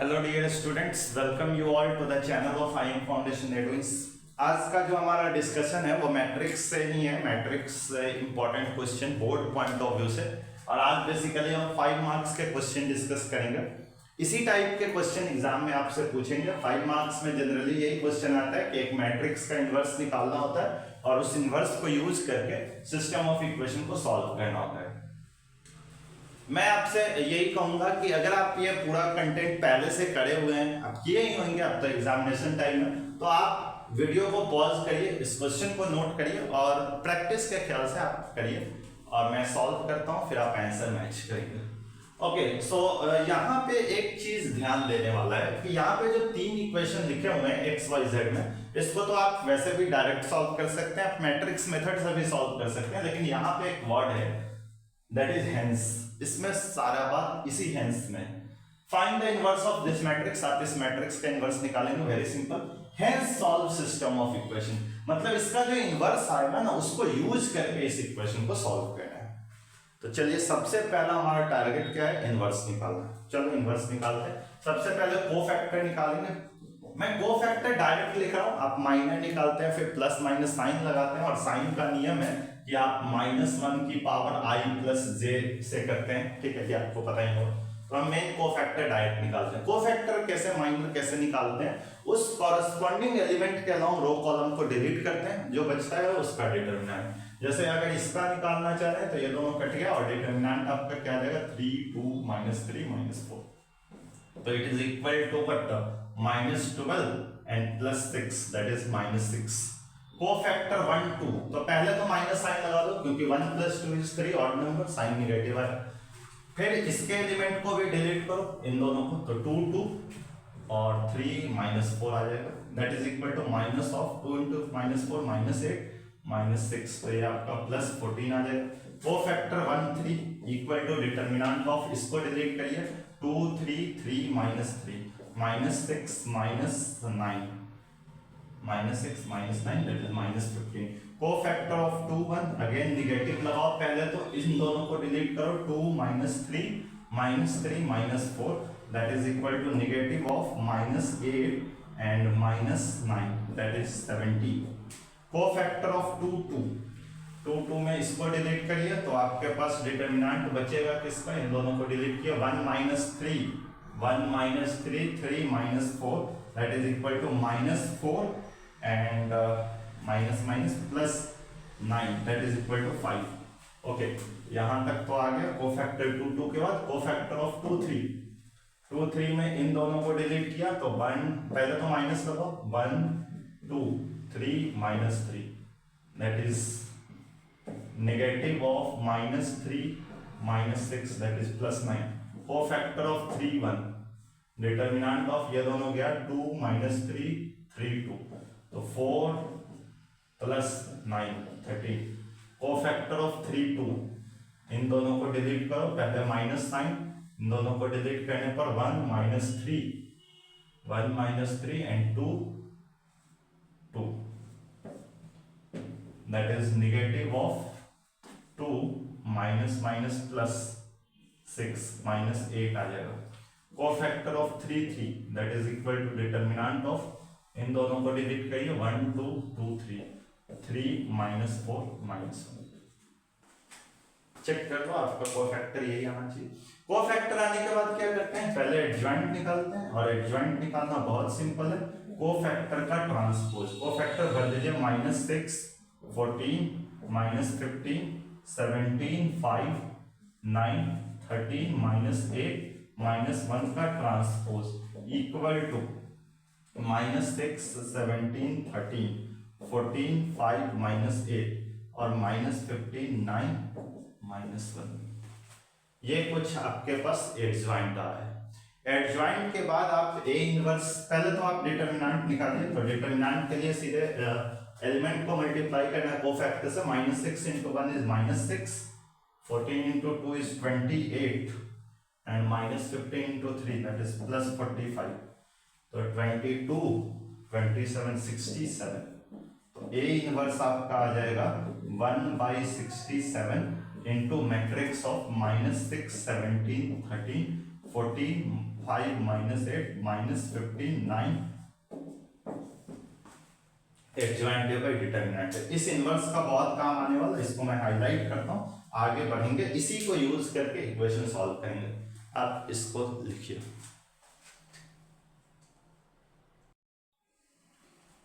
Hello dear students, welcome you all to the channel of I M foundation advance. आज का जो हमारा discussion है वो मैट्रिक्स से ही है। Matrix important question board point of view से, और आज बेसिकली हम 5 मार्क्स के क्वेश्चन डिस्कस करेंगे। इसी टाइप के क्वेश्चन एग्जाम में आपसे पूछेंगे। 5 मार्क्स में जनरली यही क्वेश्चन आता है कि एक मैट्रिक्स का इन्वर्स निकालना होता है और उस इन्वर्स को यूज करके सिस्टम ऑफ इक्वेशन को सॉल्व करना होता है। मैं आपसे यही कहूंगा कि अगर आप ये पूरा कंटेंट पहले से करे हुए हैं, आप किए ही होंगे अब तो एग्जामिनेशन टाइम में, तो आप वीडियो को पॉज करिए, इस क्वेश्चन को नोट करिए और प्रैक्टिस के ख्याल से आप करिए और मैं सॉल्व करता हूं, फिर आप आंसर मैच करेंगे। ओके, सो यहाँ पे एक चीज ध्यान देने वाला है कि यहाँ पे जो 3 इक्वेशन लिखे हुए हैं एक्स वाई जेड में, इसको तो आप वैसे भी डायरेक्ट सॉल्व कर सकते हैं, आप मैट्रिक्स मेथड से भी सॉल्व कर सकते हैं, लेकिन यहाँ पे एक वर्ड है दैट इज हेंस। इसमें सारा बात इसी हेंस में। Find the inverse of this matrix. आप इस मैट्रिक्स का इनवर्स निकालेंगे, very simple. Hence solve system of equation, मतलब इसका जो इनवर्स आएगा ना उसको यूज करके इस इक्वेशन को सॉल्व करना है। तो चलिए, सबसे पहला हमारा टारगेट क्या है? इनवर्स निकालना। चलो इनवर्स निकालते हैं। सबसे पहले कोफैक्टर निकालेंगे। मैं कोफैक्टर डायरेक्ट लिख रहा हूं, आप माइनर निकालते हैं, फिर प्लस माइनस साइन लगाते हैं, और साइन का नियम है कि आप -1 की पावर i प्लस j से करते हैं, ठीक है कि आपको पता ही होगा। तो हम मेन कोफैक्टर डायरेक्ट निकालते हैं। कोफैक्टर कैसे, माइनर कैसे निकालते हैं? उस कॉरस्पॉन्डिंग एलिमेंट के अलावा रो कॉलम को डिलीट करते हैं, जो बचता है उसका डिटरमिनेंट। जैसे अगर इसका निकालना चाह रहे हैं तो ये दोनों कट गया और डिटरमिनेंट आपका क्या आ जाएगा? 3 2 -3 -4। तो it is equal to what? -12 and +6, that is -6। Cofactor 1 2, तो पहले तो माइनस साइन लगा दो क्योंकि 1 + 2 is 3, odd number, sign negative है। फिर इसके एलिमेंट को भी डिलीट करो, इन दोनों को, तो 2 2 और 3 -4 आ जाएगा, that is equal to minus of 2 × -4 -8 -6, तो ये आपका +14 आ जाएगा। Cofactor 1 3 equal to determinant of, इसको डिलीट करिए, 2 3 3 -3 -6 -9 -6 -9, that is -15। Cofactor of 2 1, again negative लगाओ, पहले तो इन दोनों को डिलीट करो, 2 -3 -3 -4, that is equal to negative of -8 and -9, that is 17। Cofactor of 2 2, 2 2 में इसको डिलीट करिए तो आपके पास डिटरमिनेंट बचेगा किसका? इन दोनों को डिलीट किया, 1 -3 3 -4, that is equal to -4 and +9, that is equal to 5। Okay, यहां तक तो आ गया। कोफैक्टर 2 2 के बाद कोफैक्टर ऑफ 2 3, 2 3 में इन दोनों को डिलीट किया तो 1, पहले तो माइनस लगाओ, 1 2 3 -3, that is negative of -3 -6, that is +9। Cofactor of 3 1, determinant of ये दोनों गया 2 -3 3 2, तो 4 + 9 13। कोफैक्टर ऑफ 3 2, इन दोनों को डिलीट करो, पहले माइनस साइन, इन दोनों को डिलीट करने पर 1 -3 and 2 2, that is negative of 2 -6 -8 आ जाएगा। Cofactor of 3 3, that is equal to determinant of, इन दोनों को डिलीट करिए, 1 2 2 3 3 -4 -1। चेक कर लो, आपका कोफैक्टर यही आना चाहिए। कोफैक्टर आने के बाद क्या करते हैं? पहले एडजॉइंट निकालते हैं, और एडजॉइंट निकालना बहुत सिंपल है। कोफैक्टर का ट्रांसपोज, कोफैक्टर भर दीजिए, -6 14 -15 17 5 9 13 -8 -1 का ट्रांसपोज इक्वल टू -6 17 13 14 5 -8 और -15 9 -1। ये कुछ आपके पास एडजॉइंट आ रहा है। एडजॉइंट के बाद आप ए इनवर्स, पहले तो आप डिटरमिनेंट निकालिए, तो डिटरमिनेंट के लिए सीधे एलिमेंट को मल्टीप्लाई करना है कोफैक्टर से। -6 × 1 is -6, 14 × 2 is 28 and -15 × 3, that is +45, तो 22 27 67, तो A इनवर्स आपका आ जाएगा 1/67 into matrix of -6 17 13 14, 5 minus 8 minus 15, 9 adjoint bye determinant. इस इनवर्स का बहुत काम आने वाला है, इसको मैं हाईलाइट करता हूं, आगे बढ़ेंगे इसी को यूज करके इक्वेशन सॉल्व करेंगे। आप इसको लिखिए।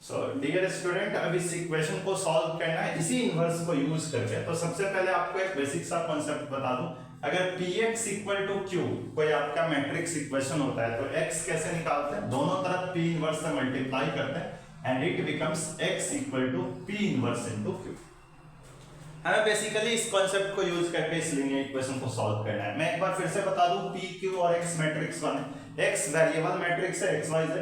सो डियर स्टूडेंट, अब इस इक्वेशन को सॉल्व करना है इसी इनवर्स को यूज करके। तो सबसे पहले आपको एक बेसिक सा कॉन्सेप्ट बता दूं, अगर px इक्वल टू q कोई आपका मैट्रिक्स इक्वेशन होता है तो x कैसे निकालते हैं, दोनों तरफ p इनवर्स से मल्टीप्लाई करते हैं and it becomes x equal to p inverse into q। हमें बेसिकली इस कॉन्सेप्ट को यूज करके इस लीनियर इक्वेशन को सॉल्व करना है। मैं एक बार फिर से बता दूं, p q और x मैट्रिक्स वन है, x वेरिएबल मैट्रिक्स है x y z,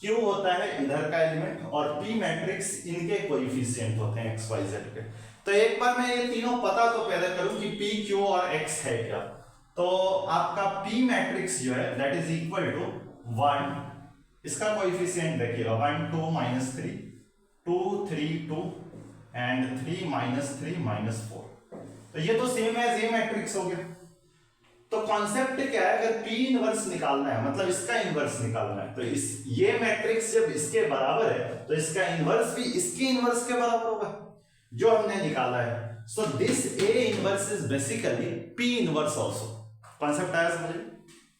q होता है इधर का एलिमेंट और p मैट्रिक्स इनके कोएफिशिएंट होते हैं x y z के। तो एक बार मैं ये तीनों पता तो पैदा करूं कि p q और x है क्या। तो आपका p मैट्रिक्स जो है दैट इज इक्वल टू 1, इसका कोएफिशिएंट देखिएगा 1 2 माइनस 3 2 3 2 एंड 3 माइनस 3 माइनस 4। तो ये तो सेम एज ये मैट्रिक्स हो गया। तो कॉन्सेप्ट क्या है, अगर p इनवर्स निकालना है मतलब इसका इनवर्स निकालना है, तो इस ये मैट्रिक्स जब इसके बराबर है तो इसका इनवर्स भी इसके इनवर्स के बराबर होगा जो हमने निकाला है। So this a inverse is basically p inverse also. Concept आया समझ में?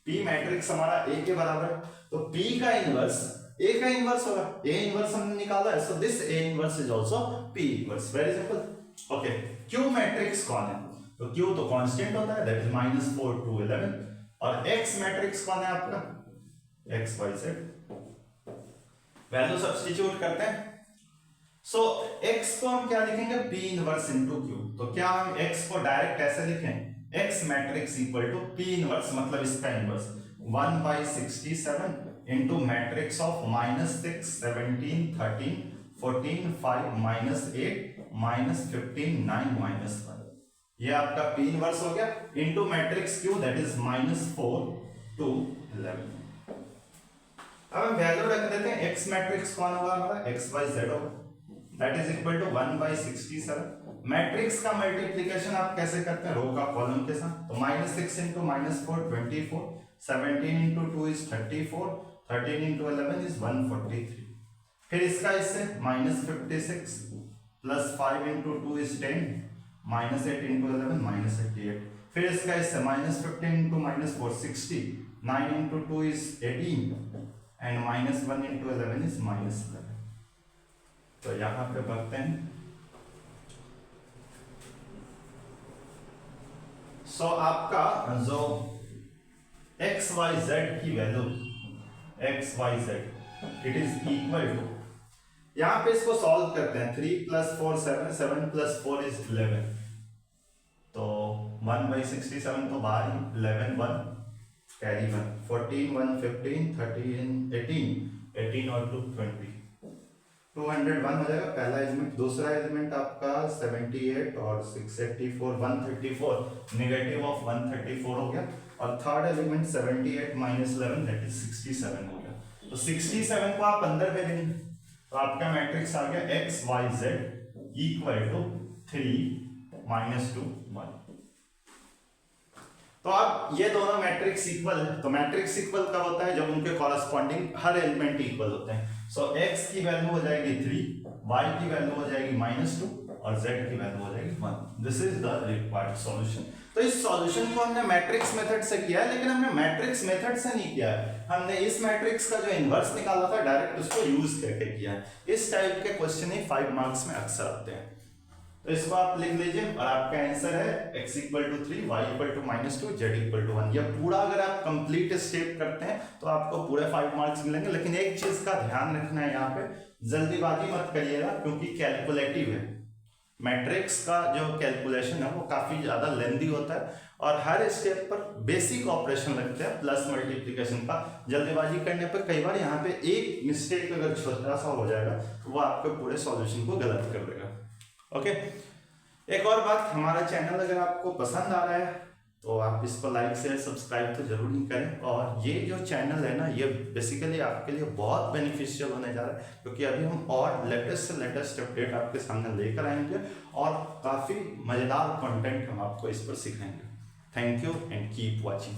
p मैट्रिक्स हमारा a के बराबर है तो p का इनवर्स a का इनवर्स होगा, a इनवर्स हमने निकाला है, so this a inverse is also p inverse. Very simple. Okay, q matrix कौन है, तो q तो कांस्टेंट होता है दैट इज -4 to 11 और x मैट्रिक्स कौन है आपका x y z। Value substitute करते हैं। सो x को हम क्या लिखेंगे p इनवर्स इनटू q। तो क्या हम x को डायरेक्ट ऐसे लिखें, x matrix equal to p inverse मतलब इसका इनवर्स 1/67 इनटू मैट्रिक्स ऑफ -6 17 13 14 5 -8 -15 9 -1। ये आपका p इनवर्स हो गया into matrix q that is -4 to 11। अब हम वैल्यू रख देते हैं, x मैट्रिक्स कौन होगा हमारा x y z होगा that is equal to 1/67। Matrix का मल्टीप्लिकेशन आप कैसे करते हैं, रो का कॉलम के साथ। तो -6 into -4 24, 17 into 2 is 34, 13 into 11 is 143। फिर इसका इससे -56 प्लस 5 into 2 is 10, -8 into 11 -88। फिर इसका इससे -15 into -4 60, 9 into 2 is 18 and -1 into 11 is -11। तो यहां पे भरते हैं। सो आपका जो x y z की value x y z it is equal to, यहां पे इसको सॉल्व करते हैं, 3 + 4 7, 7 + 4 is 11। तो 1/67 तो बाहर ही, 11 1 कैरी 1, 14 1 15 13 18 18 और 2 20, 201 हो जाएगा पहला एलिमेंट। दूसरा एलिमेंट आपका 78 और 684 134, नेगेटिव ऑफ 134 हो गया और थर्ड एलिमेंट 78 - 11 दैट इज 67 हो गया। तो 67 को आप अंदर भेजेंगे तो आपका मैट्रिक्स आ गया x y z equal to 3 - 2 1। तो अब ये दोनों मैट्रिक्स इक्वल है। तो मैट्रिक्स इक्वल कब होता है, जब उनके कॉरस्पॉन्डिंग हर एलिमेंट इक्वल होते हैं। सो x की वैल्यू हो जाएगी 3, y की वैल्यू हो जाएगी -2 और z की वैल्यू हो जाएगी 1। This is the required solution. तो इस सॉल्यूशन को हमने मैट्रिक्स मेथड से किया है, लेकिन हमने मैट्रिक्स मेथड से नहीं किया है, हमने इस मैट्रिक्स का जो इनवर्स निकाला था डायरेक्ट उसको यूज करके किया है। इस टाइप के क्वेश्चन ही 5 मार्क्स में अक्सर आते हैं। तो इसको आप लिख लीजिए और आपका आंसर है x = 3, y = -2, z = 1। ये पूरा अगर आप कंप्लीट स्टेप करते हैं तो आपको पूरे 5 मार्क्स मिलेंगे। लेकिन एक चीज का ध्यान रखना है, यहाँ पे जल्दीबाजी मत करिएगा क्योंकि कैलकुलेटिव है। मैट्रिक्स का जो कैलकुलेशन है वो काफी ज्यादा लेंदी होता है और हर स्टेप पर बेसिक ऑपरेशन लगते हैं प्लस मल्टीप्लिकेशन का। जल्दीबाजी करने पर कई बार यहाँ पे एक मिस्टेक अगर छोटा सा हो जाएगा तो वो आपके पूरे सॉल्यूशन को गलत कर देगा। ओके, एक और बात, हमारा चैनल अगर आपको पसंद आ रहा है तो आप इसको लाइक शेयर सब्सक्राइब तो जरूर ही करें। और ये जो चैनल है ना, ये बेसिकली आपके लिए बहुत बेनिफिशियल होने जा रहा है क्योंकि अभी हम और लेटेस्ट से लेटेस्ट अपडेट आपके सामने लेकर आएंगे और काफ़ी मज़ेदार कंटेंट हम आपको इस पर सिखाएंगे। Thank you and keep watching.